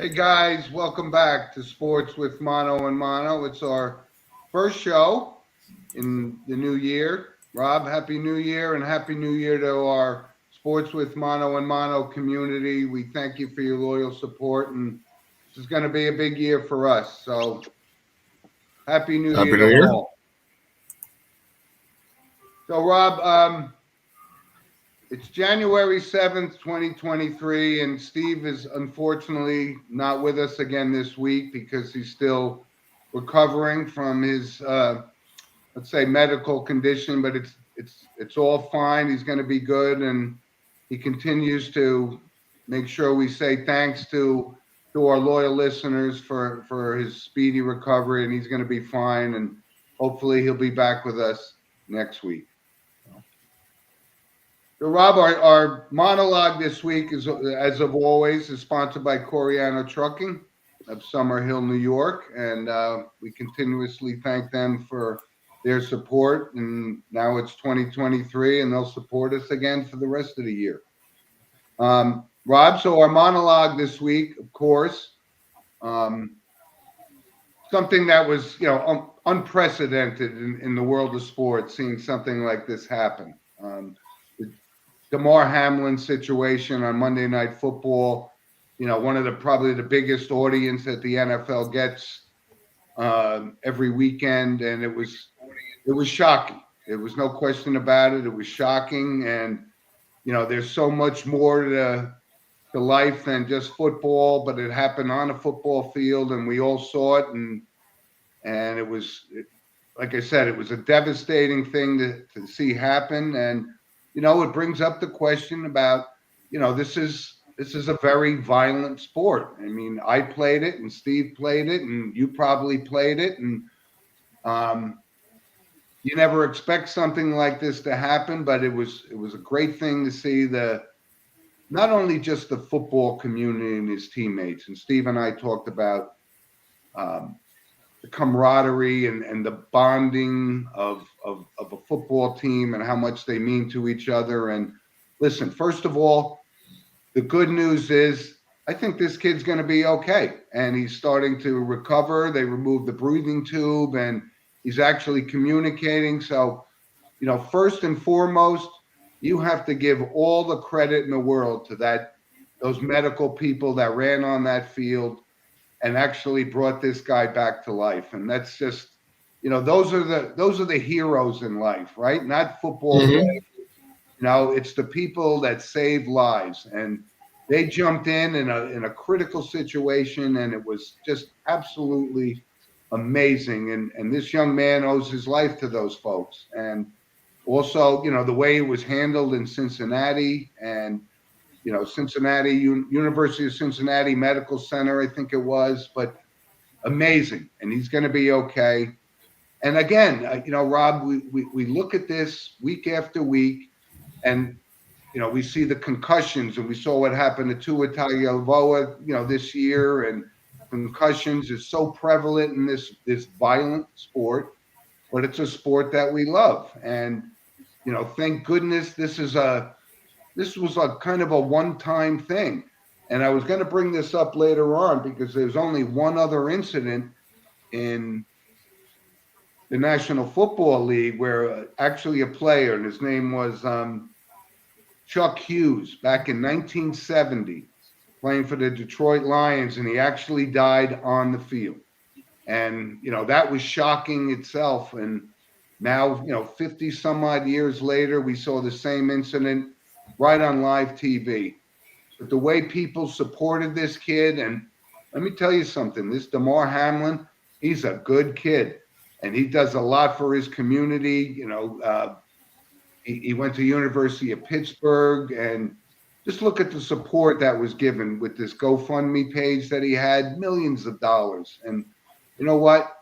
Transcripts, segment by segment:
Hey guys, welcome back to Sports with Mono and Mono. It's our first show in the new year. Rob, Happy New Year and Happy New Year to our Sports with Mono and Mono community. We thank you for your loyal support, and this is going to be a big year for us. So, Happy New Happy Year New to Year. all. So, Rob, it's January 7th, 2023, and Steve is unfortunately not with us again this week because he's still recovering from his let's say medical condition, but it's all fine. He's going to be good, and he continues to make sure we say thanks to our loyal listeners for his speedy recovery, and he's going to be fine, and hopefully he'll be back with us next week. So, Rob, our monologue this week is, as of always, is sponsored by Coriano Trucking of Summer Hill, New York, and we continuously thank them for their support. And now it's 2023, and they'll support us again for the rest of the year. Rob, so our monologue this week, of course, um, something that was unprecedented in the world of sports, seeing something like this happen. The Damar Hamlin situation on Monday Night Football, one of the probably the biggest audience that the NFL gets every weekend, and it was shocking. There was no question about it. It was shocking, and there's so much more to life than just football, but it happened on a football field, and we all saw it, and like I said, it was a devastating thing to see happen, and it brings up the question about this is a very violent sport. I mean, I played it, and Steve played it, and you probably played it, and um, you never expect something like this to happen, but it was a great thing to see the not only just the football community and his teammates, and Steve and I talked about um, the camaraderie and the bonding of a football team and how much they mean to each other. And listen, first of all, the good news is I think this kid's going to be okay. And he's starting to recover. They removed the breathing tube and he's actually communicating. So, first and foremost, you have to give all the credit in the world to those medical people that ran on that field and actually brought this guy back to life. And that's just, those are the heroes in life, right? Not football players. hmm It's the people that save lives, and they jumped in a critical situation, and it was just absolutely amazing. And this young man owes his life to those folks, and also, the way it was handled in Cincinnati, and Cincinnati University of Cincinnati Medical Center, I think it was, but amazing, and he's going to be okay. And again, Rob, we look at this week after week, and we see the concussions, and we saw what happened to Tua Tagovailoa, this year, and concussions is so prevalent in this violent sport, but it's a sport that we love, and thank goodness this was a kind of a one-time thing. And I was going to bring this up later on because there's only one other incident in the National Football League where actually a player, and his name was Chuck Hughes, back in 1970, playing for the Detroit Lions, and he actually died on the field. And, that was shocking itself. And now, 50 some odd years later, we saw the same incident right on live TV. But the way people supported this kid, and let me tell you something, this Damar Hamlin, he's a good kid, and he does a lot for his community. He went to University of Pittsburgh, and just look at the support that was given with this GoFundMe page that he had, millions of dollars. And you know what?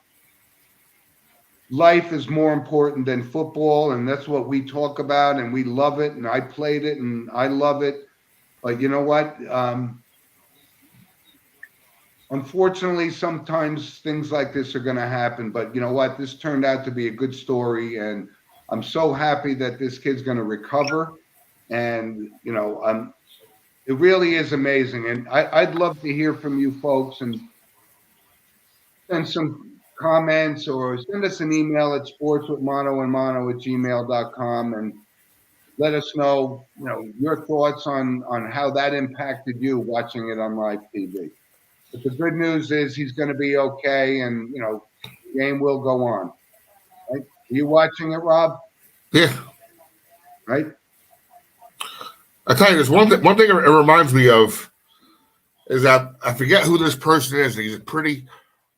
Life is more important than football, and that's what we talk about, and we love it, and I played it, and I love it. But you know what? Unfortunately, sometimes things like this are going to happen. But you know what? This turned out to be a good story, and I'm so happy that this kid's going to recover. And It really is amazing. And I'd love to hear from you folks and send some comments or send us an email at sportswithmono@gmail.com and let us know, your thoughts on how that impacted you watching it on live TV. But the good news is he's going to be okay, and the game will go on. Right? Are you watching it, Rob? Yeah. Right? I tell you, there's one thing it reminds me of is that I forget who this person is. He's a pretty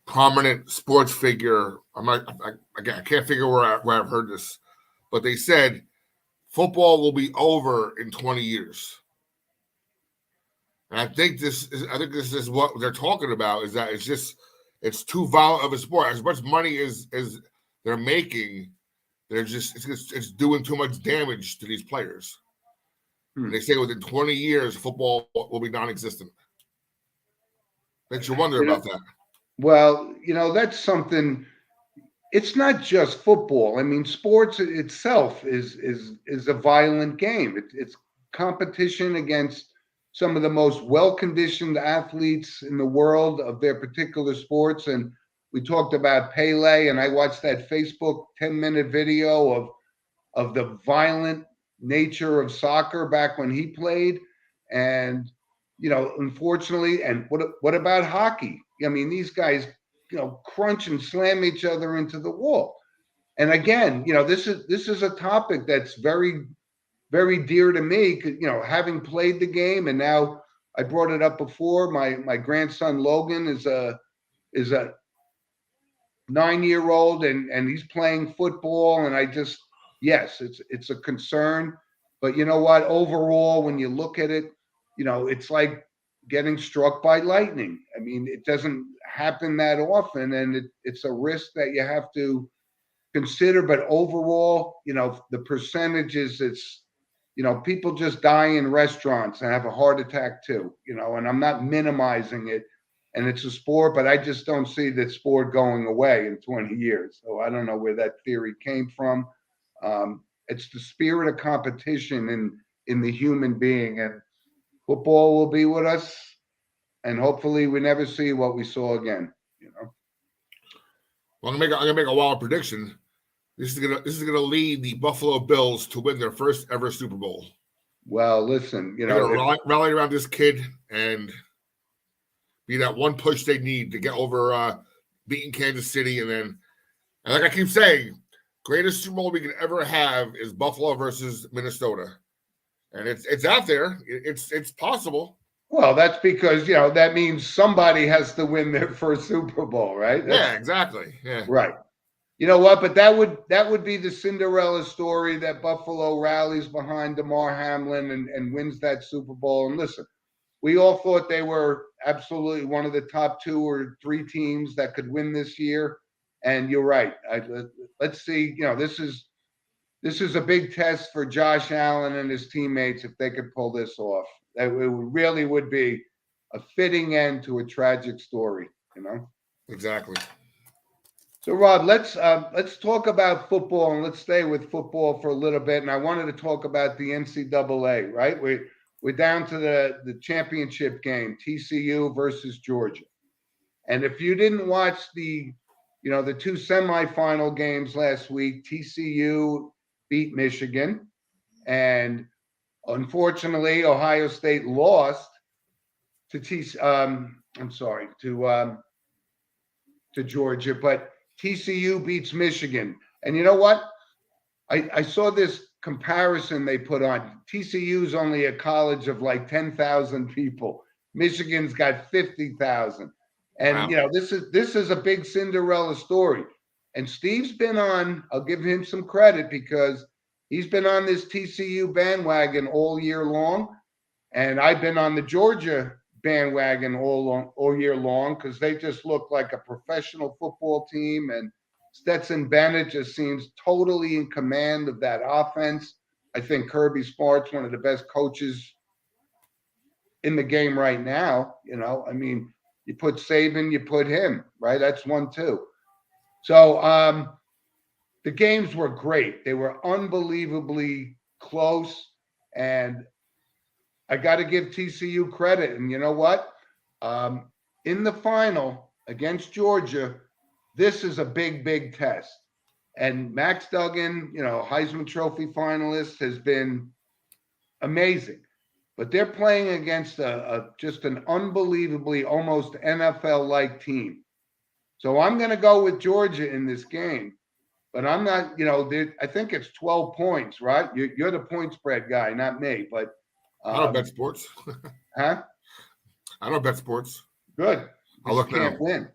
prominent sports figure. I can't figure where I've heard this, but they said football will be over in 20 years. And I think this is what they're talking about, is that it's too violent of a sport. As much money as they're making, it's doing too much damage to these players. And they say within 20 years, football will be non-existent. Makes you wonder about that. Well, that's something. It's not just football. I mean, sports itself is a violent game. It's competition against some of the most well-conditioned athletes in the world of their particular sports. And we talked about Pele, and I watched that Facebook 10-minute video of the violent nature of soccer back when he played. And, unfortunately, and what about hockey? I mean, these guys, crunch and slam each other into the wall. And again, this is a topic that's very, very dear to me, having played the game, and now I brought it up before. My grandson Logan is a 9-year-old, and he's playing football, and yes, it's a concern. But you know what? Overall, when you look at it, it's like getting struck by lightning. I mean, it doesn't happen that often, and it's a risk that you have to consider. But overall, the percentages, it's people just die in restaurants and have a heart attack too. And I'm not minimizing it, and it's a sport, but I just don't see that sport going away in 20 years. So I don't know where that theory came from. It's the spirit of competition in the human being, and football will be with us, and hopefully we never see what we saw again. Well, I'm gonna make a wild prediction. This is gonna lead the Buffalo Bills to win their first ever Super Bowl. Well, listen, they're gonna rally around this kid and be that one push they need to get over beating Kansas City, and like I keep saying, greatest Super Bowl we could ever have is Buffalo versus Minnesota, and it's out there. It's possible. Well, that's because that means somebody has to win their first Super Bowl, right? Yeah, exactly. Yeah, right. You know what? But that would be the Cinderella story that Buffalo rallies behind Damar Hamlin and wins that Super Bowl. And listen, we all thought they were absolutely one of the top 2 or 3 teams that could win this year. And you're right. Let's see. This is a big test for Josh Allen and his teammates if they could pull this off. It really would be a fitting end to a tragic story. Exactly. So, Rob, let's talk about football, and let's stay with football for a little bit. And I wanted to talk about the NCAA. Right, we're down to the championship game, TCU versus Georgia. And if you didn't watch the 2 semifinal games last week, TCU beat Michigan, and unfortunately, Ohio State lost to Georgia, but TCU beats Michigan. And you know what? I saw this comparison they put on. TCU's only a college of like 10,000 people. Michigan's got 50,000. And wow. This is a big Cinderella story. And Steve's been on, I'll give him some credit because he's been on this TCU bandwagon all year long. And I've been on the Georgia bandwagon all year long because they just look like a professional football team, and Stetson Bennett just seems totally in command of that offense. I think Kirby Smart's one of the best coaches in the game right now. I mean, you put Saban, you put him, right? That's 1-2. So the games were great. They were unbelievably close, and I got to give TCU credit. And you know what? In the final against Georgia, this is a big, big test. And Max Duggan, Heisman Trophy finalist, has been amazing. But they're playing against just an unbelievably almost NFL-like team. So I'm going to go with Georgia in this game. But I'm not, I think it's 12 points, right? You're the point spread guy, not me. But I don't bet sports. Huh? I don't bet sports. Good. I'll look can't now. win.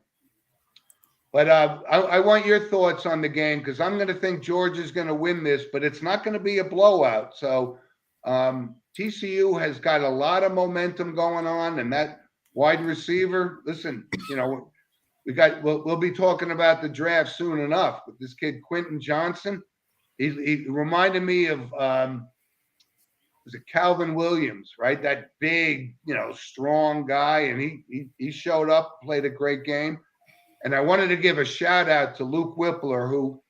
But I want your thoughts on the game because I'm going to think Georgia's going to win this, but it's not going to be a blowout. So TCU has got a lot of momentum going on, and that wide receiver. Listen, we'll be talking about the draft soon enough. But this kid Quentin Johnson, he reminded me of was it Calvin Williams, right? That big, strong guy, and he showed up, played a great game. And I wanted to give a shout out to Luke Whippler, who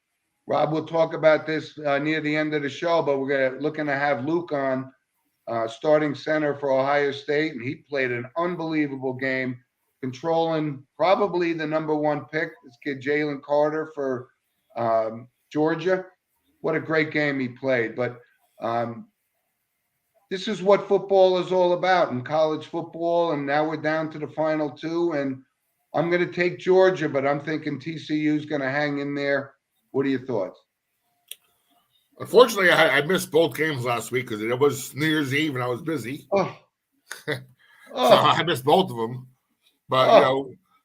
Rob will talk about this near the end of the show, but we're looking to have Luke on starting center for Ohio State, and he played an unbelievable game, controlling probably the number one pick, this kid Jalen Carter for Georgia. What a great game he played. But this is what football is all about in college football, and now we're down to the final two, and I'm going to take Georgia, but I'm thinking TCU is going to hang in there. What are your thoughts? Unfortunately, I missed both games last week because it was New Year's Eve and I was busy. So I missed both of them. But,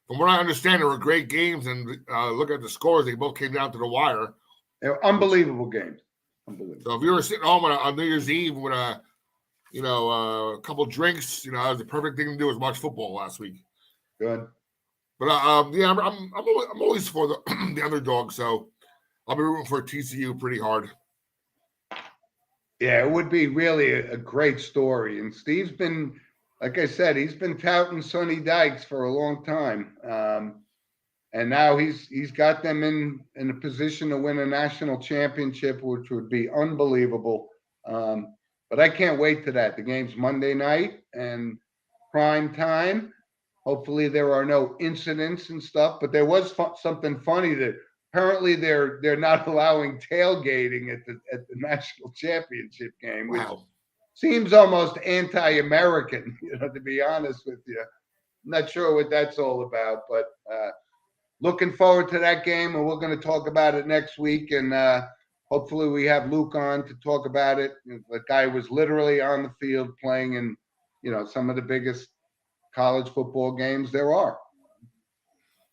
from what I understand, they were great games. And look at the scores, they both came down to the wire. They're unbelievable games. Unbelievable. So if you were sitting home on New Year's Eve with a couple drinks, that was the perfect thing to do was watch football last week. Good. But I'm always for the the underdog, so I'll be rooting for TCU pretty hard. Yeah, it would be really a great story. And Steve's been, like I said, he's been touting Sonny Dykes for a long time, and now he's got them in a position to win a national championship, which would be unbelievable. But I can't wait to that. The game's Monday night and prime time. Hopefully there are no incidents and stuff, but there was something funny that apparently they're not allowing tailgating at the national championship game, which seems almost anti-American, to be honest with you. I'm not sure what that's all about, but looking forward to that game, and we're going to talk about it next week, and hopefully we have Luke on to talk about it. The guy was literally on the field playing in, some of the biggest college football games there are.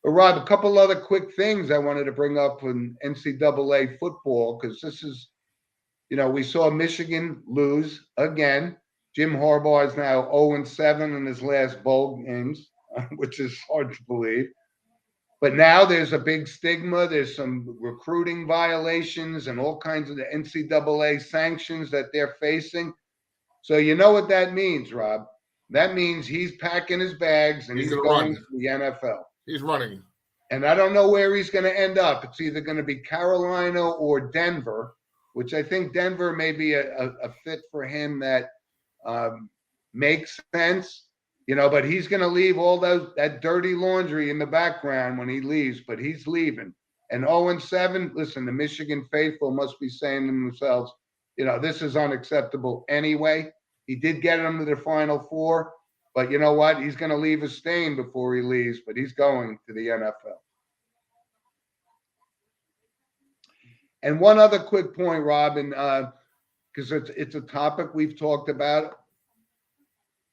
But Rob, a couple other quick things I wanted to bring up in NCAA football, because this is, we saw Michigan lose again. Jim Harbaugh is now 0-7 in his last bowl games, which is hard to believe. But now there's a big stigma. There's some recruiting violations and all kinds of the NCAA sanctions that they're facing. So you know what that means, Rob? That means he's packing his bags and he's going to the NFL. He's running. And I don't know where he's going to end up. It's either going to be Carolina or Denver, which I think Denver may be a fit for him that makes sense, but he's going to leave all that dirty laundry in the background when he leaves, but he's leaving. And 0-7, listen, the Michigan faithful must be saying to themselves, this is unacceptable anyway. He did get him to the Final Four, but you know what? He's going to leave a stain before he leaves, but he's going to the NFL. And one other quick point, Robin, because it's a topic we've talked about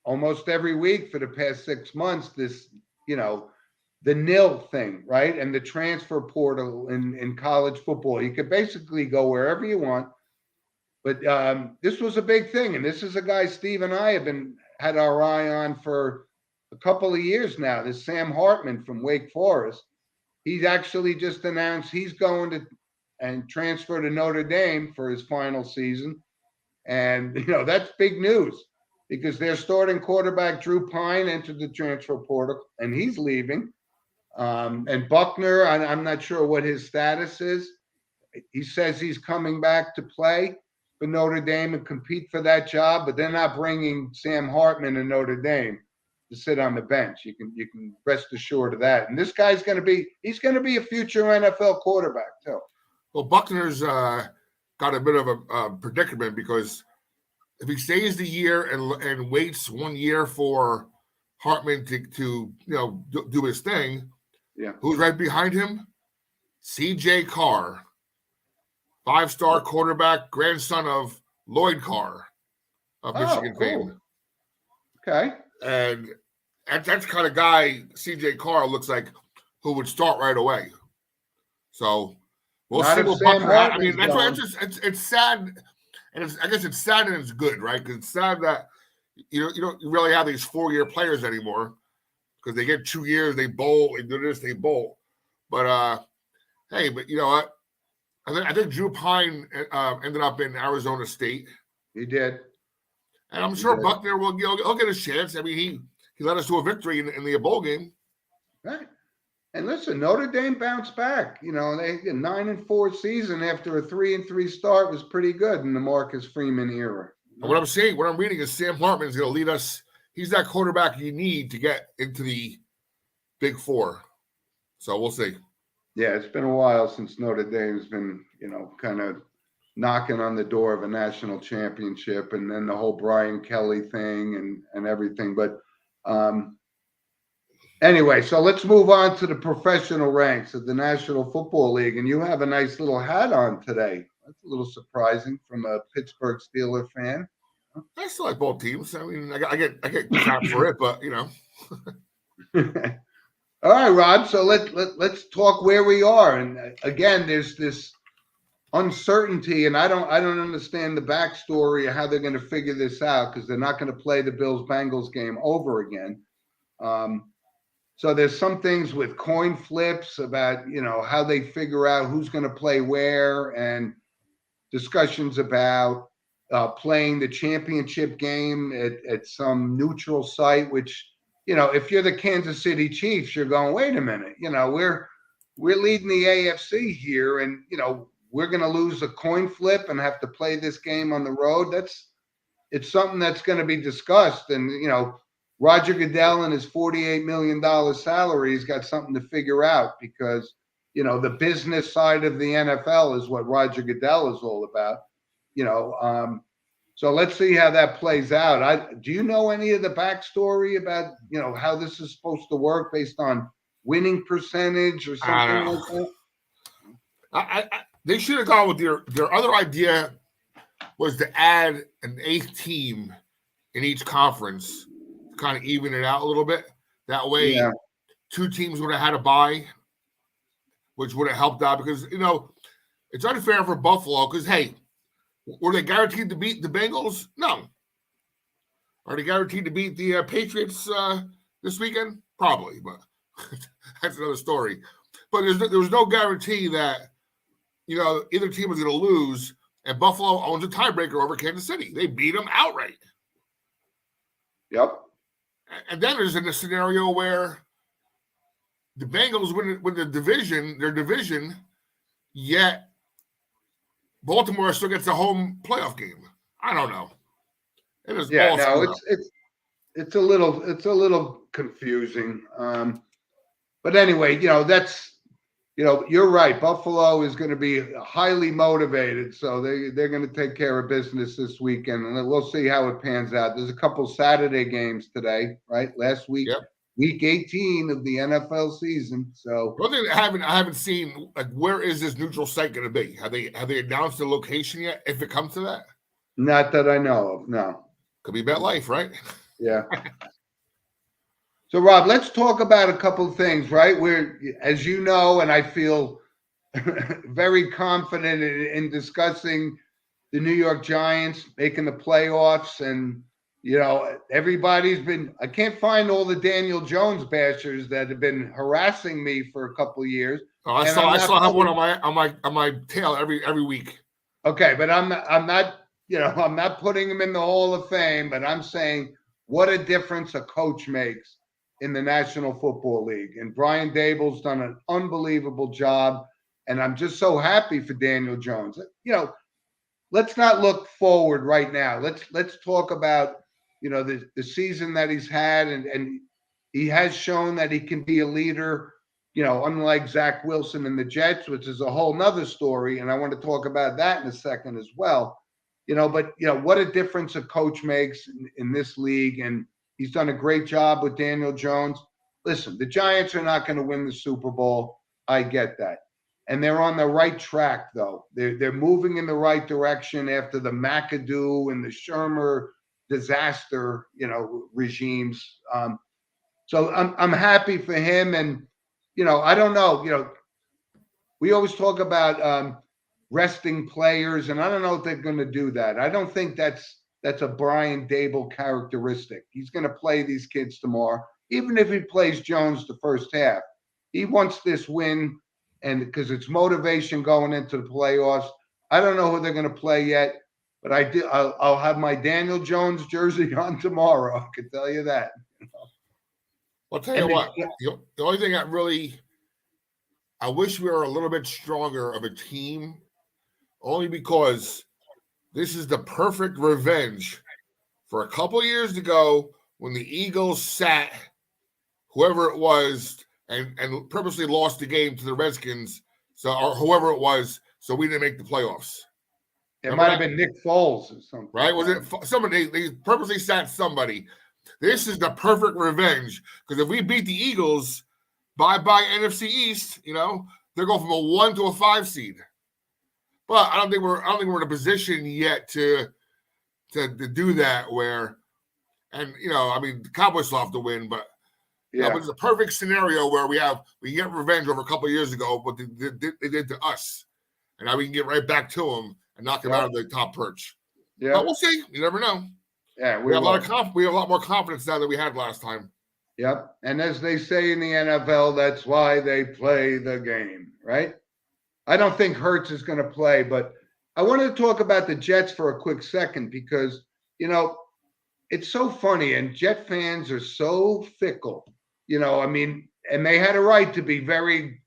almost every week for the past 6 months, this, the NIL thing, right? And the transfer portal in college football. You could basically go wherever you want. But this was a big thing, and this is a guy Steve and I have had our eye on for a couple of years now. This Sam Hartman from Wake Forest. He's actually just announced he's going to and transfer to Notre Dame for his final season, and that's big news because their starting quarterback Drew Pine entered the transfer portal, and he's leaving. And Buckner, I'm not sure what his status is. He says he's coming back to play. for Notre Dame and compete for that job, but they're not bringing Sam Hartman to Notre Dame to sit on the bench. You can rest assured of that. And this guy's going to be a future NFL quarterback too. Well, Buckner's got a bit of a predicament because if he stays the year and waits 1 year for Hartman to do his thing, yeah, who's right behind him? C.J. Carr, 5-star quarterback, grandson of Lloyd Carr of Michigan fame. Okay. And that's the kind of guy C.J. Carr looks like who would start right away. So we'll see what Buckner. I mean, that's why it's sad, and I guess it's sad and it's good, right? Because it's sad that you don't really have these 4-year players anymore because they get 2 years, they bowl, they do this, they bowl. But hey, but you know what? I think Drew Pine ended up in Arizona State. He did, and I'm sure Buckner will he'll get a chance. I mean, he led us to a victory in the bowl game. Right. And listen, Notre Dame bounced back. You know, they 9-4 season after a 3-3 start was pretty good in the Marcus Freeman era. And what I'm reading is Sam Hartman is going to lead us. He's that quarterback you need to get into the Big Four. So we'll see. Yeah, it's been a while since Notre Dame's been, kind of knocking on the door of a national championship, and then the whole Brian Kelly thing and everything. But anyway, so let's move on to the professional ranks of the National Football League. And you have a nice little hat on today. That's a little surprising from a Pittsburgh Steelers fan. I still like both teams. I mean, I get crap for it, but All right, Rob. So let's talk where we are. And again, there's this uncertainty, and I don't understand the backstory of how they're going to figure this out because they're not going to play the Bills-Bengals game over again. So there's some things with coin flips about, how they figure out who's going to play where, and discussions about playing the championship game at some neutral site, which, if you're the Kansas City Chiefs, you're going, wait a minute, we're leading the AFC here, and, we're going to lose a coin flip and have to play this game on the road. It's something that's going to be discussed. And, Roger Goodell and his $48 million salary has got something to figure out because, the business side of the NFL is what Roger Goodell is all about, So let's see how that plays out. Do you know any of the backstory about, how this is supposed to work based on winning percentage or something like that? They should have gone with their other idea was to add an 8th team in each conference to kind of even it out a little bit. That way, 2 teams would have had a bye, which would have helped out because, it's unfair for Buffalo because, hey, were they guaranteed to beat the Bengals? No. Are they guaranteed to beat the Patriots this weekend? Probably, but that's another story. But there was no guarantee that, either team was going to lose, and Buffalo owns a tiebreaker over Kansas City. They beat them outright. Yep. And then there's in a scenario where the Bengals win their division, yet Baltimore still gets a home playoff game. I don't know. It is it's a little confusing. But anyway, that's you're right. Buffalo is going to be highly motivated, so they're going to take care of business this weekend, and we'll see how it pans out. There's a couple Saturday games today, right? Last week, week 18 of the NFL season. So one thing I haven't seen, like, where is this neutral site going to be? Have they announced the location yet? If it comes to that, not that I know of. No, could be MetLife, right? Yeah. So, Rob, let's talk about a couple of things, right? As you know, and I feel very confident in discussing the New York Giants making the playoffs. And, I can't find all the Daniel Jones bashers that have been harassing me for a couple of years. Oh, I still have one on my tail every week. Okay, but I'm not putting him in the Hall of Fame, but I'm saying what a difference a coach makes in the National Football League. And Brian Daboll's done an unbelievable job. And I'm just so happy for Daniel Jones. let's not look forward right now. Let's talk about the season that he's had, and he has shown that he can be a leader. Unlike Zach Wilson and the Jets, which is a whole nother story, and I want to talk about that in a second as well. But what a difference a coach makes in this league, and he's done a great job with Daniel Jones. Listen, the Giants are not going to win the Super Bowl. I get that. And they're on the right track, though. They're moving in the right direction after the McAdoo and the Shermer disaster, regimes. So I'm happy for him. And, I don't know, we always talk about resting players, and I don't know if they're going to do that. I don't think that's a Brian Dable characteristic. He's going to play these kids tomorrow, even if he plays Jones the first half. He wants this win, and because it's motivation going into the playoffs. I don't know who they're going to play yet, but I'll have my Daniel Jones jersey on tomorrow. I can tell you that. I'll tell you what. The only thing that really, I wish we were a little bit stronger of a team, only because this is the perfect revenge for a couple of years ago when the Eagles sat whoever it was and purposely lost the game to the Redskins, or whoever it was, so we didn't make the playoffs. It might have been Nick Foles or something. Right? Was it somebody? They purposely sat somebody. This is the perfect revenge, because if we beat the Eagles, bye-bye NFC East, they're going from a 1 to a 5 seed. But I don't think we're in a position yet to do that where, and the Cowboys still have to win, but but it's a perfect scenario where we get revenge over a couple of years ago, but they did to us, and now we can get right back to them and knock them out of the top perch. Yeah, but we'll see. You never know. Yeah, we have a lot more confidence now than we had last time. Yep, and as they say in the NFL, that's why they play the game, right? I don't think Hurts is going to play, but I wanted to talk about the Jets for a quick second because, it's so funny, and Jet fans are so fickle, and they had a right to be very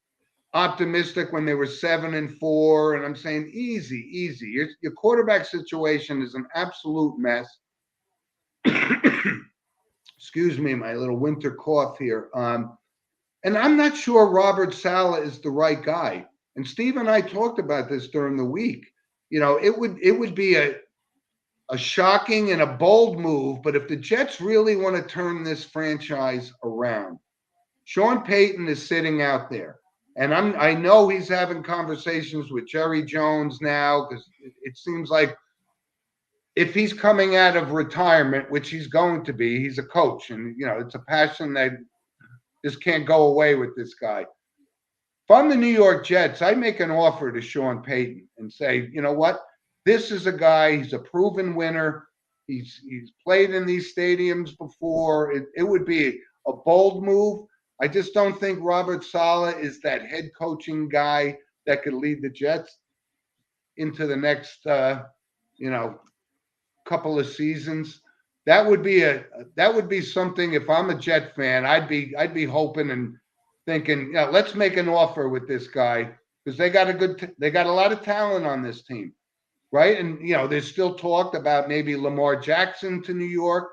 optimistic when they were 7-4, and I'm saying easy. Your quarterback situation is an absolute mess. Excuse me, my little winter cough here. And I'm not sure Robert Saleh is the right guy. And Steve and I talked about this during the week. It would be a shocking and a bold move, but if the Jets really want to turn this franchise around, Sean Payton is sitting out there. And I know he's having conversations with Jerry Jones now, because it seems like if he's coming out of retirement, which he's going to be, he's a coach, and it's a passion that just can't go away with this guy. If I'm the New York Jets, I make an offer to Sean Payton and say, you know what? This is a guy, he's a proven winner. He's played in these stadiums before. It would be a bold move. I just don't think Robert Saleh is that head coaching guy that could lead the Jets into the next, couple of seasons. That would be something. If I'm a Jet fan, I'd be hoping and thinking, let's make an offer with this guy, because they got a lot of talent on this team, right? And there's still talk about maybe Lamar Jackson to New York,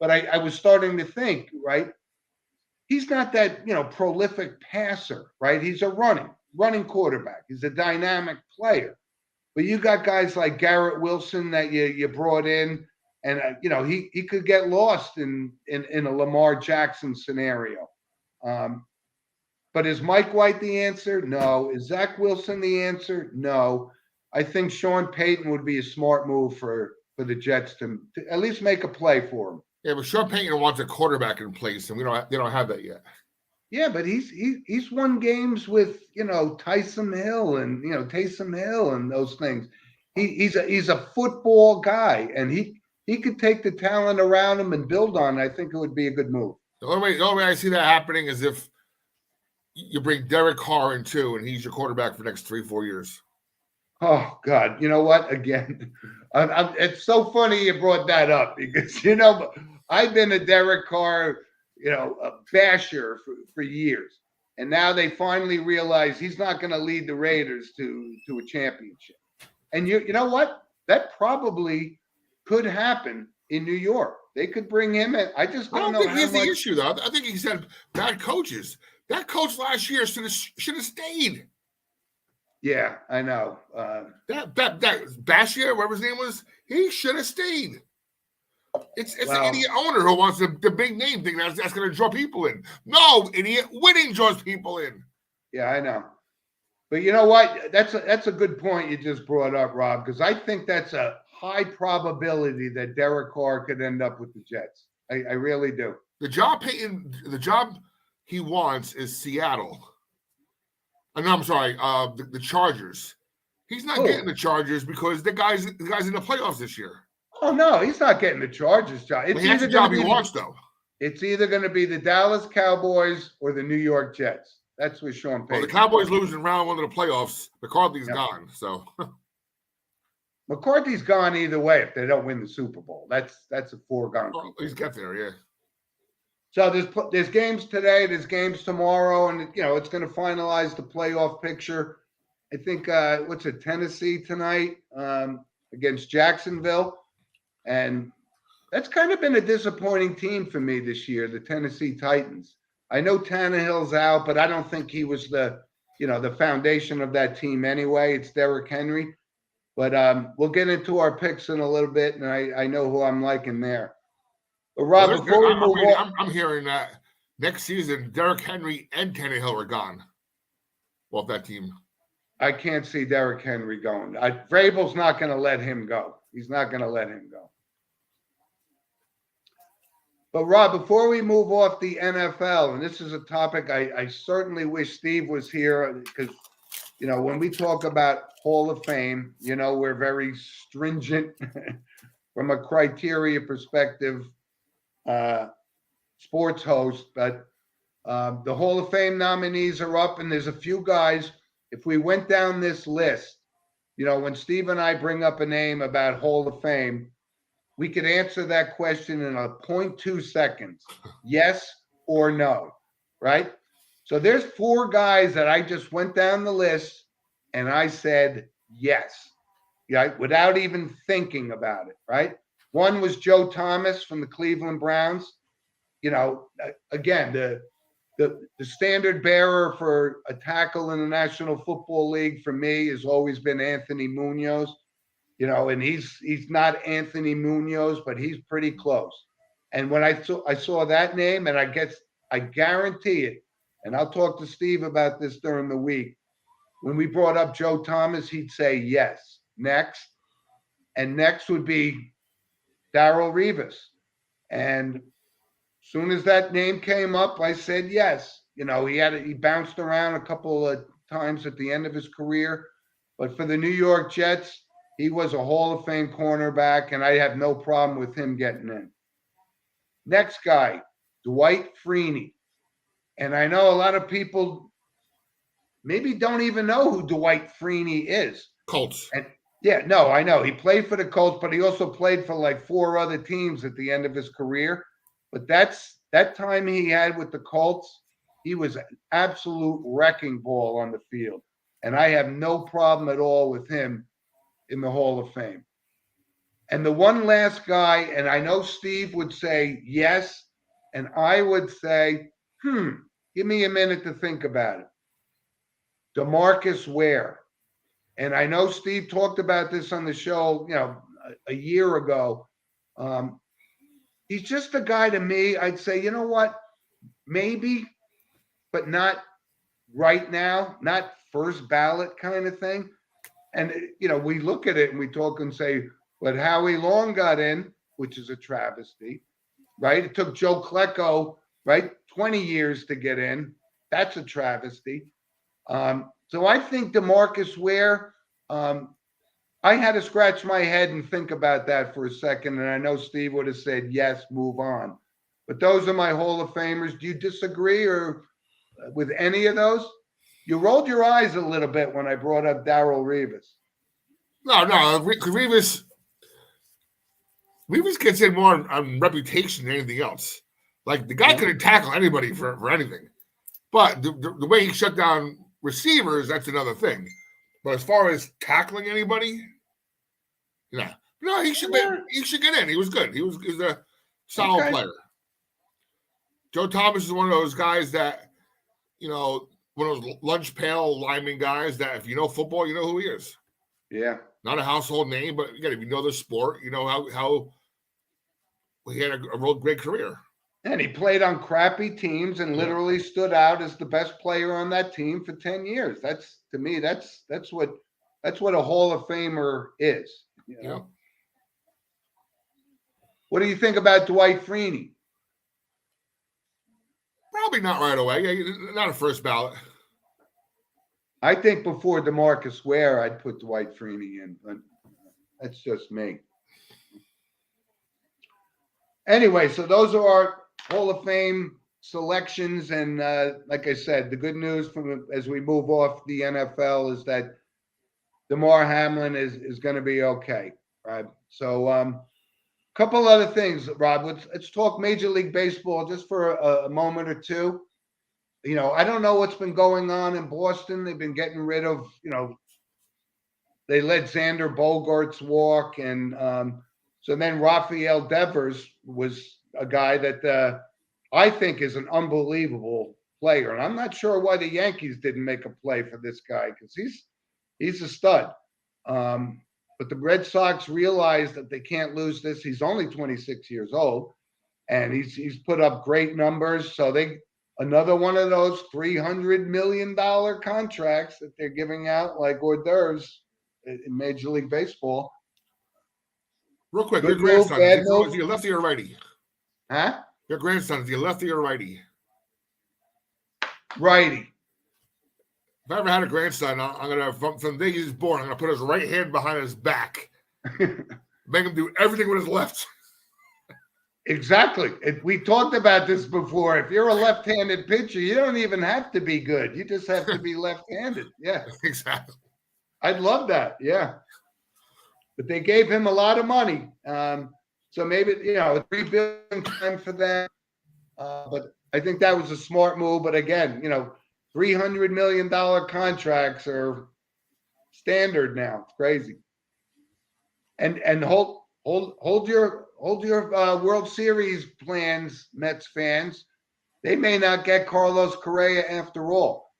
but I was starting to think, right? He's not that prolific passer, right? He's a running quarterback. He's a dynamic player, but you got guys like Garrett Wilson that you brought in, and he could get lost in a Lamar Jackson scenario. But is Mike White the answer? No. Is Zach Wilson the answer? No. I think Sean Payton would be a smart move for the Jets to at least make a play for him. Yeah, but Sean Payton wants a quarterback in place, and they don't have that yet. Yeah, but he's won games with Taysom Hill and those things. He's a football guy, and he could take the talent around him and build on it. I think it would be a good move. The only way I see that happening is if you bring Derek Carr in too, and he's your quarterback for the next 3-4 years. Oh God! You know what? Again, it's so funny you brought that up, because I've been a Derek Carr, a basher for years, and now they finally realize he's not going to lead the Raiders to a championship. And you know what? that probably could happen in New York. They could bring him in. I just I don't don't know think how he's much. the issue, though. I think he said bad coaches. That coach last year should have stayed. Yeah, I know. That Bashir, whatever his name was, he should have stayed. It's Well, an idiot owner who wants the big name thing that's going to draw people in. No, idiot, winning draws people in. yeah, I know. But you know what? That's a good point you just brought up, Rob, because I think that's a high probability that Derek Carr could end up with the Jets. I really do. The job he wants is Seattle. No, I'm sorry, the Chargers. He's not getting the Chargers because the guy's in the playoffs this year. Oh no, he's not getting the Chargers job. It's either the job he wants, though. It's either going to be the Dallas Cowboys or the New York Jets. That's what Sean Payton. Well, the Cowboys losing round one of the playoffs. McCarthy's gone, so McCarthy's gone either way if they don't win the Super Bowl. That's a foregone. Well, he's got there, yeah. So there's games today, there's games tomorrow, and it's going to finalize the playoff picture. I think what's it, Tennessee tonight against Jacksonville, and that's kind of been a disappointing team for me this year, the Tennessee Titans. I know Tannehill's out, but I don't think he was the foundation of that team anyway. It's Derrick Henry. But we'll get into our picks in a little bit, and I know who I'm liking there. But Rob, before we move on, I'm hearing that next season, Derrick Henry and Tannehill are gone off that team. I can't see Derrick Henry going. Vrabel's not going to let him go. He's not going to let him go. But Rob, before we move off the NFL, and this is a topic I certainly wish Steve was here because, when we talk about Hall of Fame, we're very stringent from a criteria perspective, sports host. But the Hall of Fame nominees are up, and there's a few guys. If we went down this list, when Steve and I bring up a name about Hall of Fame, we could answer that question in a 0.2 seconds, yes or no, right? So there's 4 guys that I just went down the list and I said yes, without even thinking about it, right? One was Joe Thomas from the Cleveland Browns. Again, the standard bearer for a tackle in the National Football League for me has always been Anthony Munoz. And he's not Anthony Munoz, but he's pretty close. And when I saw that name, and I guarantee it, and I'll talk to Steve about this during the week. When we brought up Joe Thomas, he'd say yes. Next. And next would be Darrelle Revis. And as soon as that name came up, I said yes. He bounced around a couple of times at the end of his career. But for the New York Jets, he was a Hall of Fame cornerback, and I have no problem with him getting in. Next guy, Dwight Freeney. And I know a lot of people maybe don't even know who Dwight Freeney is. Colts. And I know. He played for the Colts, but he also played for like 4 other teams at the end of his career. But that time he had with the Colts, he was an absolute wrecking ball on the field. And I have no problem at all with him in the Hall of Fame. And the one last guy, and I know Steve would say yes, and I would say, give me a minute to think about it. DeMarcus Ware. And I know Steve talked about this on the show, a year ago. He's just a guy to me, I'd say, you know what? Maybe, but not right now, not first ballot kind of thing. And, we look at it and we talk and say, but Howie Long got in, which is a travesty, right? It took Joe Klecko, right, 20 years to get in. That's a travesty. So I think DeMarcus Ware, I had to scratch my head and think about that for a second. And I know Steve would have said, yes, move on. But those are my Hall of Famers. Do you disagree or with any of those? You rolled your eyes a little bit when I brought up Darrelle Revis. No, Revis gets in more on reputation than anything else. Like, the guy couldn't tackle anybody for anything. But the way he shut down receivers, that's another thing. But as far as tackling anybody, Yeah. No, he should get in. He was good. He was a solid player. Joe Thomas is one of those guys that, one of those lunch pail lineman guys that if you know football, you know who he is. Yeah. Not a household name, but again, if you know the sport, you know how he had a real great career. And he played on crappy teams and literally stood out as the best player on that team for 10 years. That's, to me, that's what a Hall of Famer is. You know? What do you think about Dwight Freeney? Probably not right away. Not a first ballot. I think before DeMarcus Ware, I'd put Dwight Freeney in. But that's just me. Anyway, so those are our Hall of Fame selections. And like I said, the good news as we move off the NFL is that DeMar Hamlin is going to be okay. Right? So couple other things, Rob. Let's talk Major League Baseball just for a moment or two. I don't know what's been going on in Boston. They've been getting rid of, they let Xander Bogaerts walk. And so then Rafael Devers was a guy that I think is an unbelievable player. And I'm not sure why the Yankees didn't make a play for this guy because he's a stud. But the Red Sox realized that they can't lose this. He's only 26 years old, and he's put up great numbers. So another one of those $300 million contracts that they're giving out like hors d'oeuvres in Major League Baseball. Real quick, Good your grandson, is he a lefty or righty? Huh? Your grandson, is he a lefty or righty? Righty. If I ever had a grandson, I'm gonna from the day he's born, I'm gonna put his right hand behind his back, make him do everything with his left. Exactly. We talked about this before. If you're a left-handed pitcher, you don't even have to be good. You just have to be left-handed. Yeah, exactly. I'd love that. Yeah, but they gave him a lot of money, so maybe $3 billion time for them. But I think that was a smart move. But again, $300 million contracts are standard now. It's crazy. And hold your World Series plans, Mets fans. They may not get Carlos Correa after all.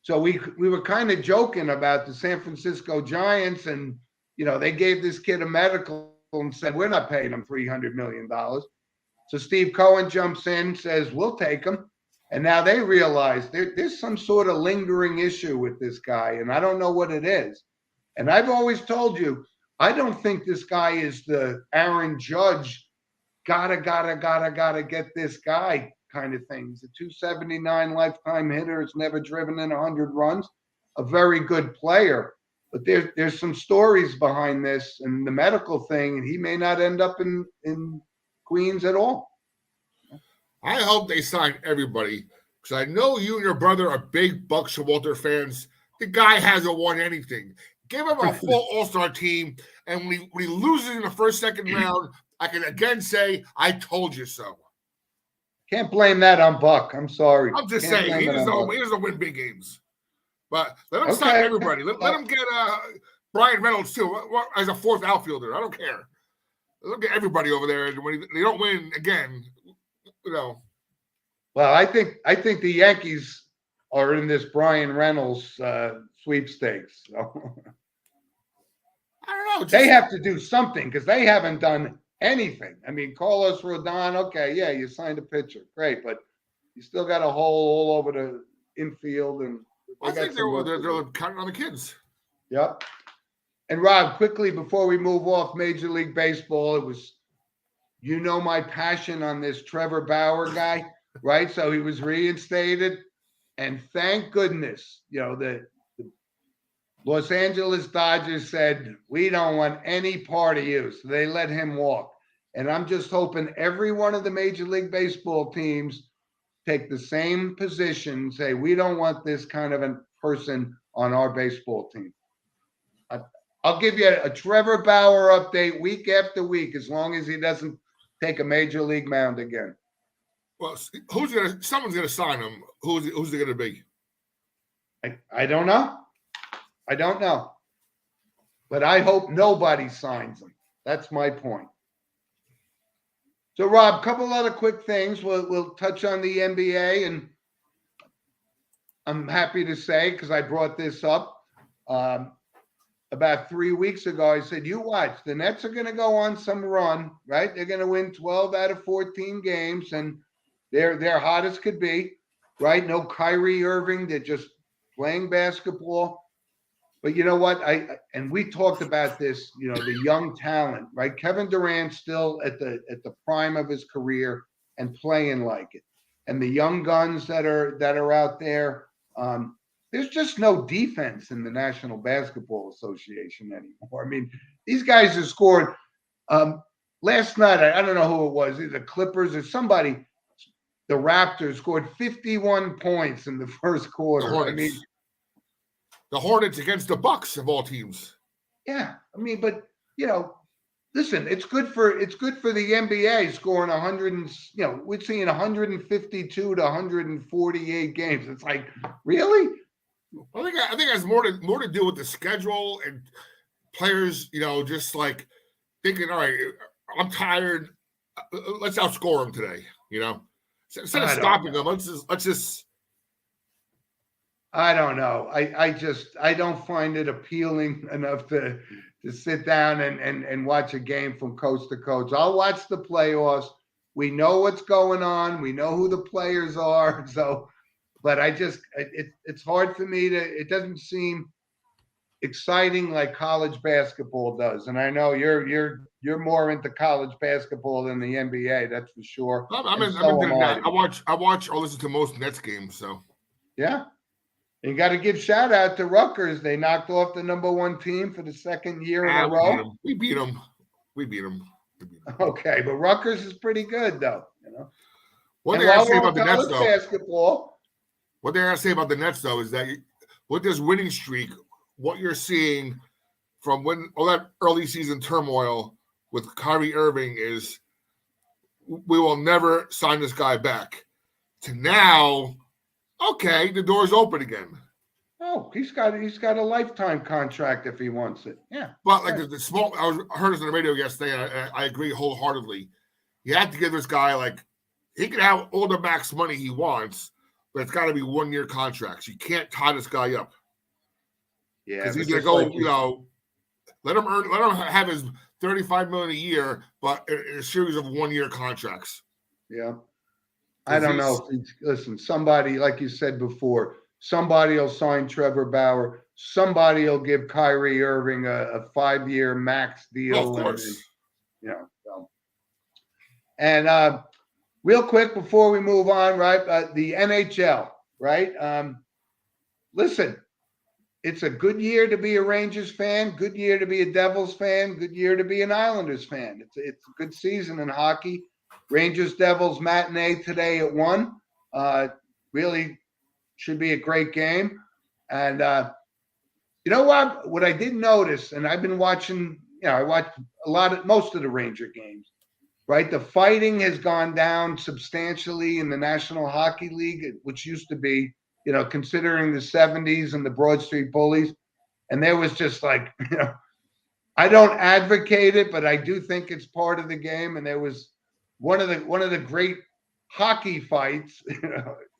So we were kind of joking about the San Francisco Giants, and they gave this kid a medical and said we're not paying him $300 million. So Steve Cohen jumps in, says we'll take him. And now they realize there's some sort of lingering issue with this guy, and I don't know what it is. And I've always told you, I don't think this guy is the Aaron Judge, gotta get this guy kind of thing. He's a 279 lifetime hitter. Has never driven in 100 runs. A very good player. But there's some stories behind this and the medical thing, and he may not end up in Queens at all. I hope they sign everybody because I know you and your brother are big Buck Showalter fans. The guy hasn't won anything. Give him a full all-star team, and when he loses in the first, second round, I can again say, I told you so. Can't blame that on Buck. I'm sorry. I'm just saying, he doesn't win big games. But let him sign everybody. Let him get Brian Reynolds, too, as a fourth outfielder. I don't care. Let him get everybody over there. And when they don't win again, Well, I think the Yankees are in this Brian Reynolds sweepstakes. So. I don't know. They have to do something because they haven't done anything. I mean, Carlos Rodon, okay, yeah, you signed a pitcher, great, but you still got a hole all over the infield, and I think they're counting on the kids. Yep. And Rob, quickly before we move off Major League Baseball, it was. My passion on this Trevor Bauer guy, right? So he was reinstated, and thank goodness, the Los Angeles Dodgers said, we don't want any part of you. So they let him walk. And I'm just hoping every one of the Major League Baseball teams take the same position, say, we don't want this kind of a person on our baseball team. I'll give you a Trevor Bauer update week after week, as long as he doesn't take a major league mound again. Well, someone's gonna sign him. Who's it gonna be? I don't know. But I hope nobody signs him. That's my point. So, Rob, a couple other quick things. We'll touch on the NBA, and I'm happy to say, because I brought this up about 3 weeks ago, I said, you watch, the Nets are going to go on some run, right? They're going to win 12 out of 14 games, and they're hot as could be, right? No Kyrie Irving. They're just playing basketball. But you know what? And we talked about this, the young talent, right? Kevin Durant's still at the prime of his career and playing like it. And the young guns that are out there, there's just no defense in the National Basketball Association anymore. I mean, these guys have scored last night. I don't know who it was, either Clippers or somebody. The Raptors scored 51 points in the first quarter. I mean, the Hornets against the Bucks of all teams. Yeah, I mean, but listen, it's good for the NBA scoring 100 and we're seeing 152 to 148 games. It's like, really? I think it has more to do with the schedule and players, just like thinking, all right, I'm tired. Let's outscore them today. Instead of stopping them, let's just. I don't know. I don't find it appealing enough to sit down and watch a game from coast to coast. I'll watch the playoffs. We know what's going on. We know who the players are. So, but it's hard for me it doesn't seem exciting like college basketball does. And I know you're more into college basketball than the NBA. That's for sure. I'm into that. I watch or listen to most Nets games. So yeah. You got to give shout out to Rutgers. They knocked off the number 1 team for the second year in a row. We beat them. Okay, but Rutgers is pretty good, though. One thing I say about the Nets, though, is that with this winning streak, what you're seeing from when all that early season turmoil with Kyrie Irving is, we will never sign this guy back. To now. Okay, the door's open again. Oh, he's got a lifetime contract if he wants it. Yeah, but like the small, I heard this on the radio yesterday, and I agree wholeheartedly. You have to give this guy he can have all the max money he wants, but it's got to be 1-year contracts. You can't tie this guy up. Yeah, because he's gonna go. Let him have his $35 million a year, but in a series of 1-year contracts. Yeah. I don't know. Listen, somebody, like you said before, somebody will sign Trevor Bauer. Somebody will give Kyrie Irving a 5-year max deal. Of course. And real quick before we move on, right? The NHL, right? Listen, it's a good year to be a Rangers fan, good year to be a Devils fan, good year to be an Islanders fan. It's a good season in hockey. Rangers Devils matinee today at 1. Really should be a great game. And you know what I did notice, and I've been watching, I watched most of the Ranger games, right? The fighting has gone down substantially in the National Hockey League, which used to be, considering the 70s and the Broad Street Bullies. And there was just I don't advocate it, but I do think it's part of the game. And there was one of the great hockey fights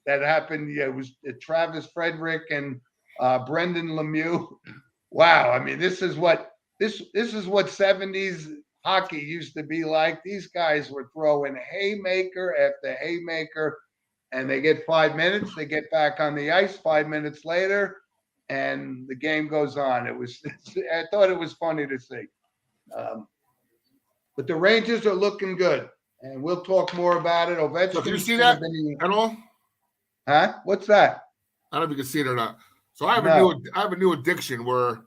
that happened. It was Travis Frederick and Brendan Lemieux. Wow, I mean, this is what 70s hockey used to be like. These guys were throwing haymaker after haymaker, and they get 5 minutes. They get back on the ice 5 minutes later, and the game goes on. I thought it was funny to see. But the Rangers are looking good. And we'll talk more about it. Ovechkin. So can you see that at all? Huh? What's that? I don't know if you can see it or not. So I have a new addiction where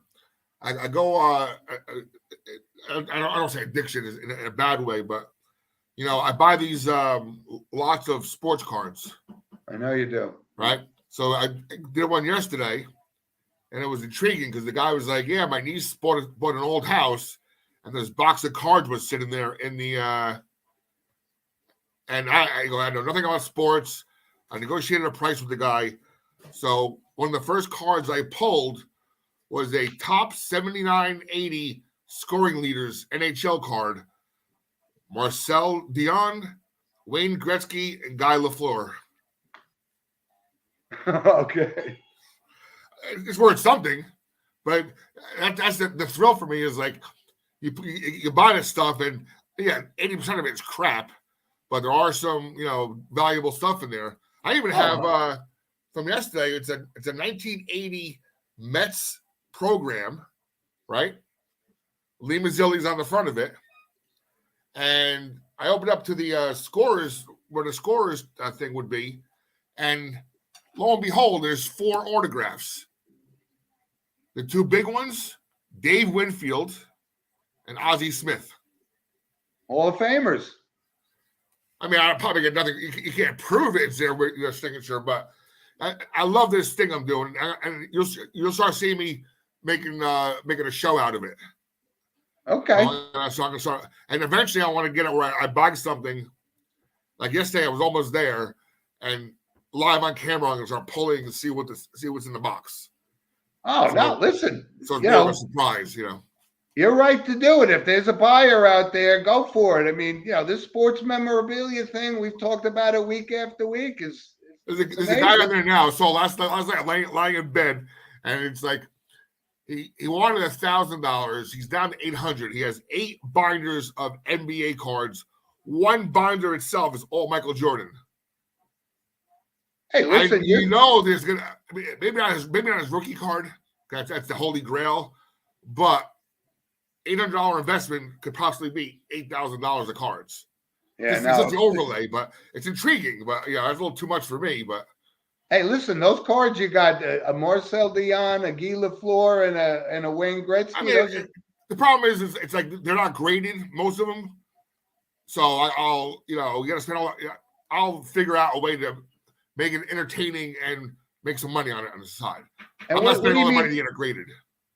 I go. I don't say addiction in a bad way, but I buy these lots of sports cards. I know you do. Right. So I did one yesterday, and it was intriguing because the guy was like, "Yeah, my niece bought an old house, and this box of cards was sitting there in the." And I go, I know nothing about sports. I negotiated a price with the guy. So one of the first cards I pulled was a top 79-80 scoring leaders NHL card: Marcel Dion, Wayne Gretzky, and Guy Lafleur. Okay. It's worth something, but that's the thrill for me is like you buy this stuff and yeah, 80% of it's crap, but there are some valuable stuff in there. I even have from yesterday. It's a 1980 Mets program, right? Lee Mazzilli's on the front of it, and I opened up to the scorers where the scorers thing would be, and lo and behold, there's 4 autographs. The 2 big ones, Dave Winfield and Ozzie Smith. Hall of Famers. I mean, I probably get nothing. You can't prove it's there with your signature, but I love this thing I'm doing, and you'll start seeing me making a show out of it. Okay. And eventually I want to get it where I buy something. Like yesterday, I was almost there, and live on camera, I'm gonna start pulling to see what's in the box. Oh, no, listen. So it's more of a surprise, You're right to do it. If there's a buyer out there, go for it. I mean, this sports memorabilia thing, we've talked about it week after week. There's a guy on there now. So last night lying in bed, and it's like he wanted $1,000. He's down to $800. He has 8 binders of NBA cards. 1 binder itself is all Michael Jordan. Hey, listen, there's gonna maybe not his rookie card. That's the holy grail, but $800 investment could possibly be $8,000 of cards. Yeah, it's just the overlay, but it's intriguing. But that's a little too much for me. But hey, listen, those cards you got a Marcel Dion, a Guy Lafleur, and a Wayne Gretzky. I mean, the problem is it's like they're not graded, most of them. So I'll you got to spend I'll figure out a way to make it entertaining and make some money on it on the side. And I'm not spending all the money to get it graded.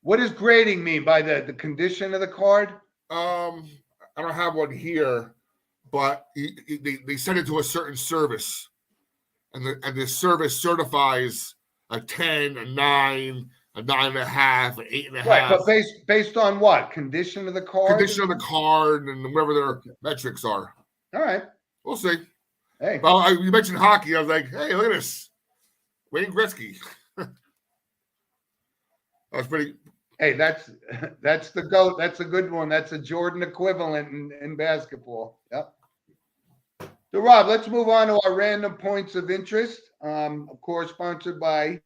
What does grading mean by the condition of the card? I don't have one here, but they send it to a certain service, and the service certifies a 10, a 9, a 9.5, an 8.5. Right, but based on what? Condition of the card? Condition of the card and whatever their metrics are. All right. We'll see. Hey. Well, you mentioned hockey. I was like, hey, look at this. Wayne Gretzky. That's pretty. Hey, that's the GOAT. That's a good one. That's a Jordan equivalent in basketball. Yep. So, Rob, let's move on to our random points of interest. Of course, sponsored by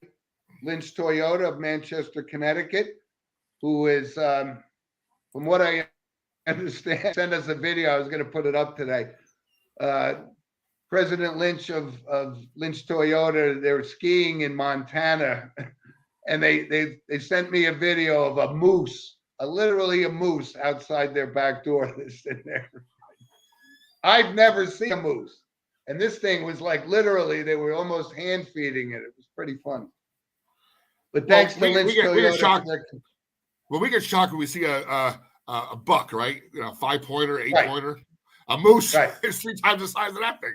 Lynch Toyota of Manchester, Connecticut, who is, from what I understand, send us a video. I was going to put it up today. President Lynch of Lynch Toyota, they were skiing in Montana. And they sent me a video of a moose, literally a moose outside their back door. They're sitting there. I've never seen a moose. And this thing was like literally, they were almost hand feeding it. It was pretty fun. But thanks to Lynch Toyota. We get shocked. Well, we get shocked when we see a buck, right? 5-pointer, 8-pointer. A moose is 3 times the size of that thing.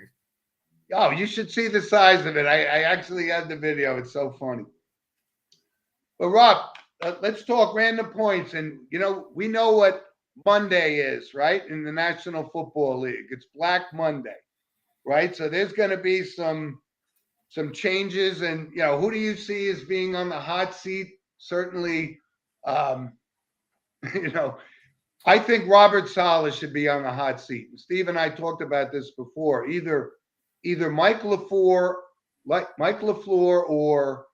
Oh, you should see the size of it. I actually had the video. It's so funny. But Rob, let's talk random points. And, we know what Monday is, right? In the National Football League. It's Black Monday, right? So there's going to be some changes. And, who do you see as being on the hot seat? Certainly, I think Robert Saleh should be on the hot seat. And Steve and I talked about this before. Either Mike LaFleur or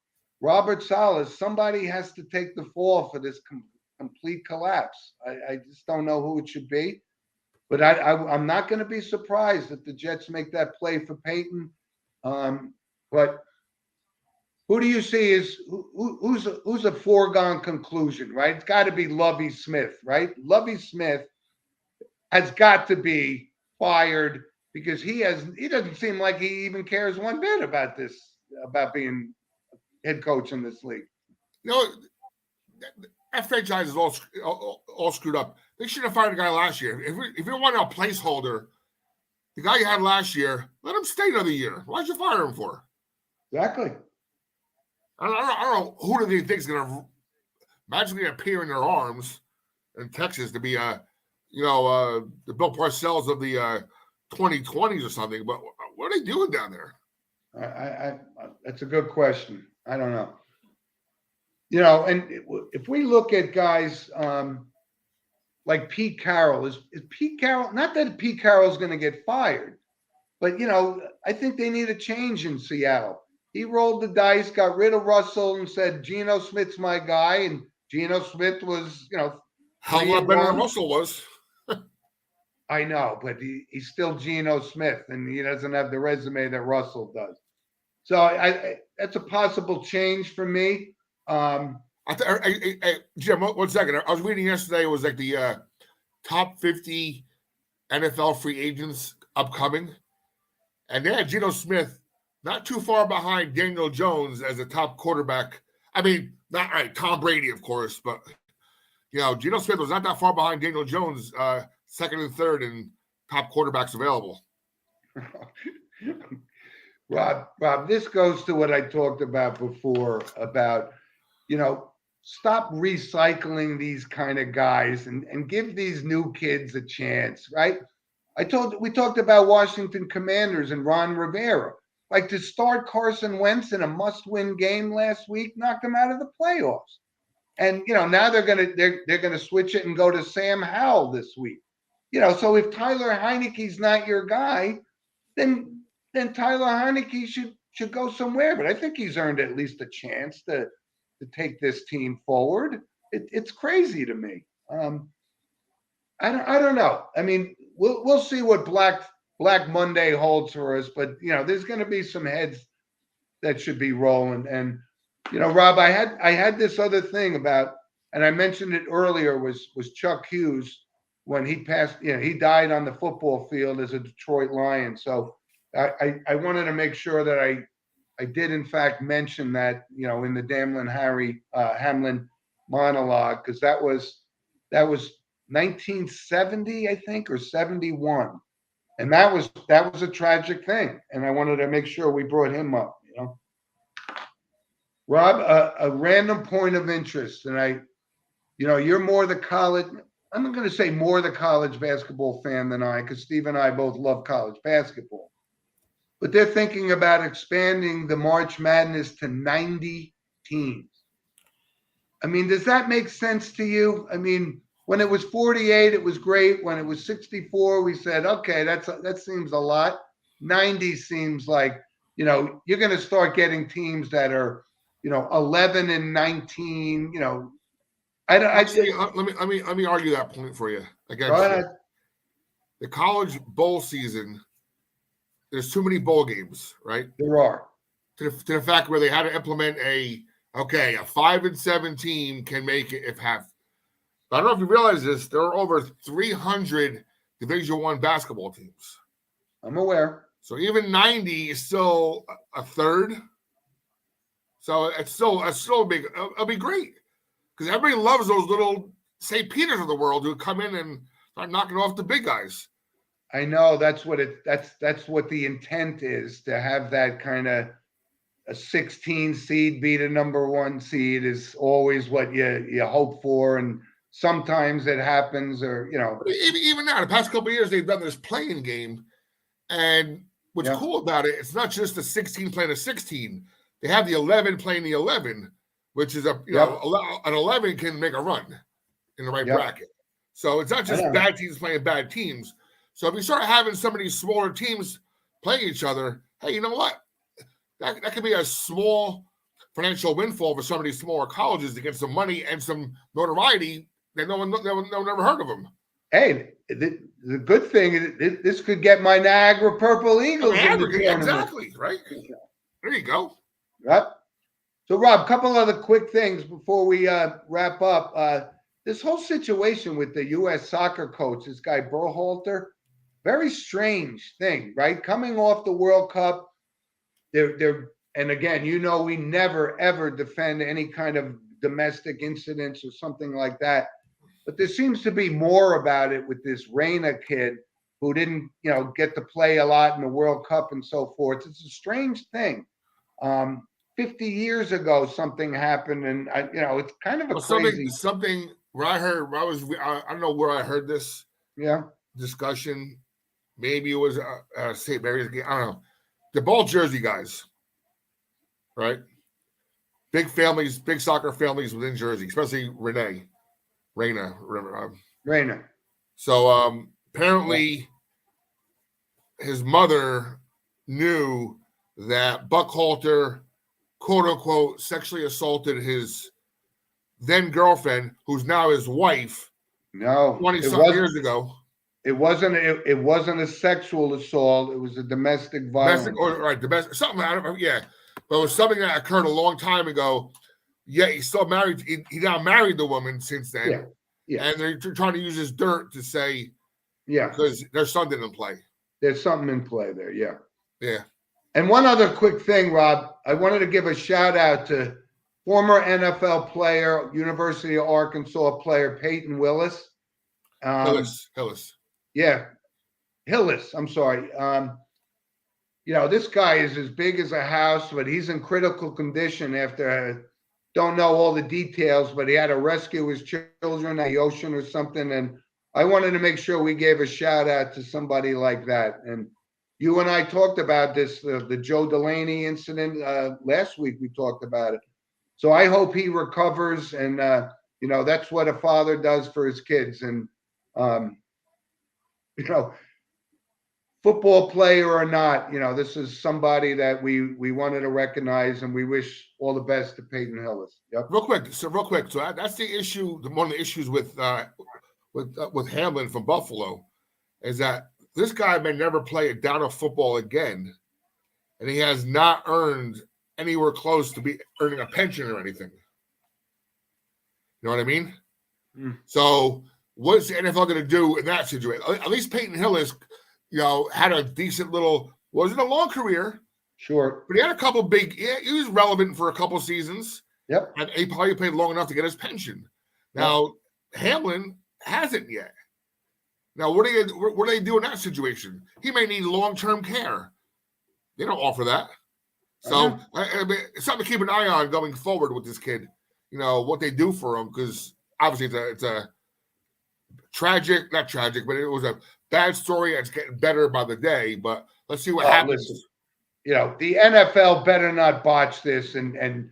Robert Saleh, somebody has to take the fall for this complete collapse. I just don't know who it should be, but I'm not going to be surprised if the Jets make that play for Peyton. But who do you see as who's a foregone conclusion, right? It's got to be Lovie Smith, right? Lovie Smith has got to be fired because he doesn't seem like he even cares one bit about being head coach in this league. That franchise is all screwed up. They should have fired a guy last year. If you want a placeholder, the guy you had last year, let him stay another year. Why'd you fire him for? Exactly. I don't know who do they think is going to magically appear in their arms in Texas to be the Bill Parcells of the 2020s or something. But what are they doing down there? I that's a good question. I don't know. You know, and if we look at guys like Pete Carroll, is Pete Carroll, not that Pete Carroll's going to get fired, but, you know, I think they need a change in Seattle. He rolled the dice, got rid of Russell, and said, Geno Smith's my guy. And Geno Smith was, you know, Hell of a lot better than 3-1. Russell was. I know, but he's still Geno Smith, and he doesn't have the resume that Russell does. So I that's a possible change for me. Jim, 1 second. I was reading yesterday. It was like the top 50 NFL free agents upcoming, and they had Geno Smith not too far behind Daniel Jones as a top quarterback. I mean, not right, Tom Brady, of course, but Geno Smith was not that far behind Daniel Jones, second and third in top quarterbacks available. Rob, this goes to what I talked about before about, stop recycling these kind of guys and give these new kids a chance, right? We talked about Washington Commanders and Ron Rivera. Like, to start Carson Wentz in a must-win game last week knocked him out of the playoffs. And now they're gonna switch it and go to Sam Howell this week. So if Tyler Heineke's not your guy, then Tyler Heineke should go somewhere. But I think he's earned at least a chance to take this team forward. It's crazy to me. I don't know. I mean, we'll see what Black Monday holds for us, but there's going to be some heads that should be rolling. And Rob, I had this other thing about, and I mentioned it earlier, was Chuck Hughes when he passed. He died on the football field as a Detroit Lion. So I wanted to make sure that I did in fact mention that in the Damlin Hamlin monologue, because that was 1970, I think, or 71. And that was a tragic thing. And I wanted to make sure we brought him up, Rob, a random point of interest. And you're more the college, I'm not going to say more the college basketball fan than I, because Steve and I both love college basketball. But they're thinking about expanding the March Madness to 90 teams. I mean, does that make sense to you? I mean, when it was 48, it was great. When it was 64, we said, okay, that seems a lot. 90 seems like, you're going to start getting teams that are, 11 and 19. Let me argue that point for you against you. The college bowl season, there's too many bowl games, right? There are. To the fact where they had to implement a 5-7 team can make it if half. I don't know if you realize this. There are over 300 Division I basketball teams. I'm aware. So even 90 is still a third. So it's still big. It'll be great because everybody loves those little St. Peters of the world who come in and start knocking off the big guys. I know that's what the intent is, to have that kind of a 16 seed beat a number 1 seed is always what you hope for, and sometimes it happens, or even now, the past couple of years they've done this playing game, and what's cool about it, it's not just the 16 playing a 16. They have the 11 playing the 11, which is an 11 can make a run in the right bracket. So it's not just bad teams playing bad teams. So if you start having some of these smaller teams playing each other, hey, you know what? That could be a small financial windfall for some of these smaller colleges to get some money and some notoriety that no one never heard of them. Hey, the good thing is this could get my Niagara Purple Eagles in the tournament. Exactly, right? There you go. Right. So, Rob, a couple other quick things before we wrap up. This whole situation with the U.S. soccer coach, this guy Berhalter, very strange thing, right? Coming off the World Cup, and again, we never ever defend any kind of domestic incidents or something like that. But there seems to be more about it with this Reyna kid who didn't, get to play a lot in the World Cup and so forth. It's a strange thing. 50 years ago, something happened, and it's kind of a crazy. Something where I heard, I don't know where I heard this Yeah. discussion. Maybe it was St. Mary's game. I don't know. They're both Jersey guys, right? Big families, big soccer families within Jersey, especially Reyna. Rainer. So apparently his mother knew that Buckhalter, quote unquote, sexually assaulted his then girlfriend, who's now his wife, No, 20-something years ago. It wasn't a sexual assault. It was a domestic violence. Domestic, something. I don't know. Yeah, but it was something that occurred a long time ago. Yeah, he's still married. He now married the woman since then. Yeah. And they're trying to use this dirt to say, because their son didn't play. There's something in play there. Yeah. Yeah. And one other quick thing, Rob, I wanted to give a shout out to former NFL player, University of Arkansas player Peyton Willis. Hillis. Yeah, Hillis. I'm sorry. This guy is as big as a house, but he's in critical condition after. Don't know all the details, but he had to rescue his children at the ocean or something. And I wanted to make sure we gave a shout out to somebody like that. And you and I talked about this, the Joe Delaney incident last week. We talked about it. So I hope he recovers. And, that's what a father does for his kids. And, football player or not, this is somebody that we wanted to recognize, and we wish all the best to Peyton Hillis. Yep. Real quick. So that's the issue. One of the issues with Hamlin from Buffalo is that this guy may never play a down of football again, and he has not earned anywhere close to be earning a pension or anything. You know what I mean? Mm. So what's the NFL going to do in that situation? At least Peyton Hillis, had a decent little, wasn't a long career. Sure. But he had a couple big, he was relevant for a couple seasons. Yep. And he probably played long enough to get his pension. Now, Hamlin hasn't yet. Now, what do they do in that situation? He may need long-term care. They don't offer that. So it's something to keep an eye on going forward with this kid. What they do for him, because obviously it's a not tragic, but it was a bad story. It's getting better by the day, but let's see what happens. Listen, the NFL better not botch this and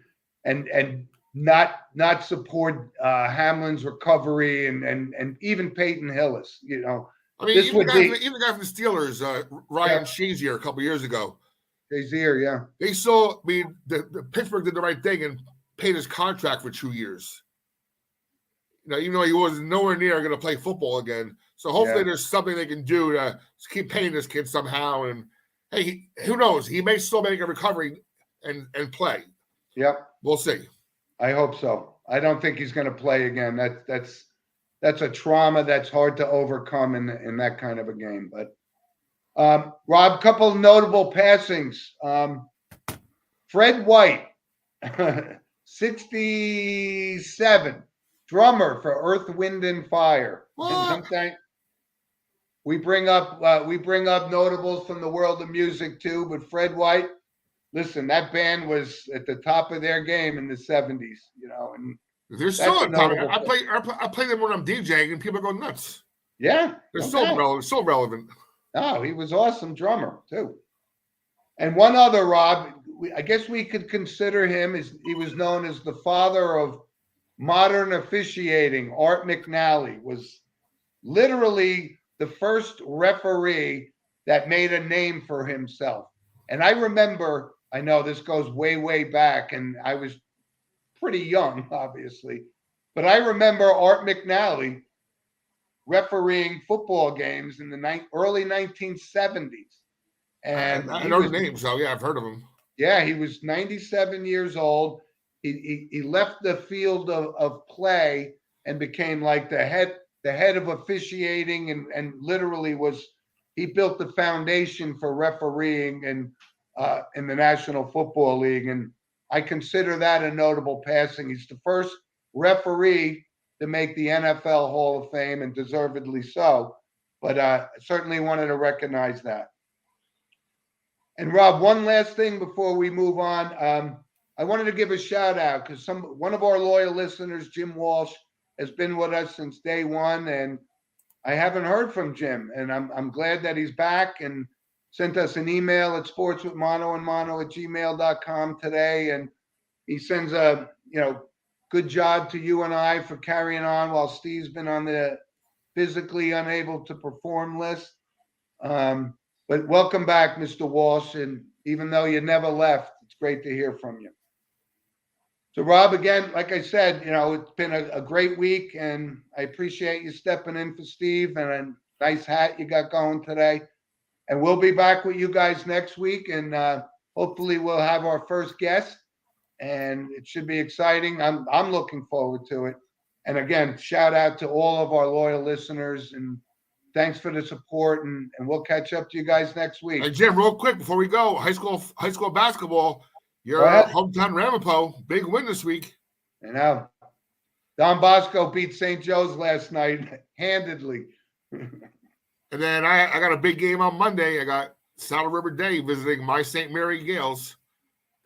not support Hamlin's recovery and even Peyton Hillis. I mean, even the guy from the Steelers, Ryan Shazier, a couple years ago. Shazier, yeah. They saw. I mean, the Pittsburgh did the right thing and paid his contract for 2 years. Even though he was nowhere near going to play football again. So hopefully there's something they can do to keep paying this kid somehow. And hey, who knows? He may still make a recovery and play. Yep. We'll see. I hope so. I don't think he's going to play again. That's a trauma that's hard to overcome in that kind of a game. But Rob, couple of notable passings. Fred White, 67. Drummer for Earth, Wind, and Fire. We bring up notables from the world of music too, but Fred White, listen, that band was at the top of their game in the 70s, and they're still on top. I play them when I'm DJing and people go nuts. Yeah. They're so relevant. Oh, he was awesome drummer too. And one other, Rob, I guess we could consider him he was known as the father of modern officiating. Art McNally was literally the first referee that made a name for himself. And I remember, I know this goes way, way back, and I was pretty young, obviously, but I remember Art McNally refereeing football games in the early 1970s. And I know the name, so yeah, I've heard of him. Yeah, he was 97 years old. He left the field of play and became like the head of officiating and literally he built the foundation for refereeing in the National Football League. And I consider that a notable passing. He's the first referee to make the NFL Hall of Fame, and deservedly so. But I certainly wanted to recognize that. And Rob, one last thing before we move on. I wanted to give a shout out because one of our loyal listeners, Jim Walsh, has been with us since day one, and I haven't heard from Jim, and I'm glad that he's back and sent us an email at sportswithmono@gmail.com today, and he sends a good job to you and I for carrying on while Steve's been on the physically unable to perform list. But welcome back, Mr. Walsh, and even though you never left, it's great to hear from you. So, Rob, again, like I said, it's been a great week, and I appreciate you stepping in for Steve, and a nice hat you got going today. And we'll be back with you guys next week, and hopefully we'll have our first guest, and it should be exciting. I'm looking forward to it. And again, shout out to all of our loyal listeners, and thanks for the support, and we'll catch up to you guys next week. Hey, Jim, real quick before we go, high school basketball. Your hometown Ramapo, big win this week. Don Bosco beat St. Joe's last night handedly. And then I got a big game on Monday. I got Saddle River Day visiting my St. Mary Gales.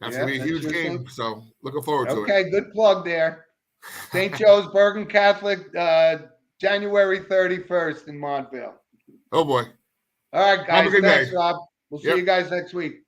That's going to be a huge game. So looking forward to it. Okay, good plug there. St. Joe's Bergen Catholic, January 31st in Montville. Oh, boy. All right, guys. Have a good Thanks, day. Rob. We'll see you guys next week.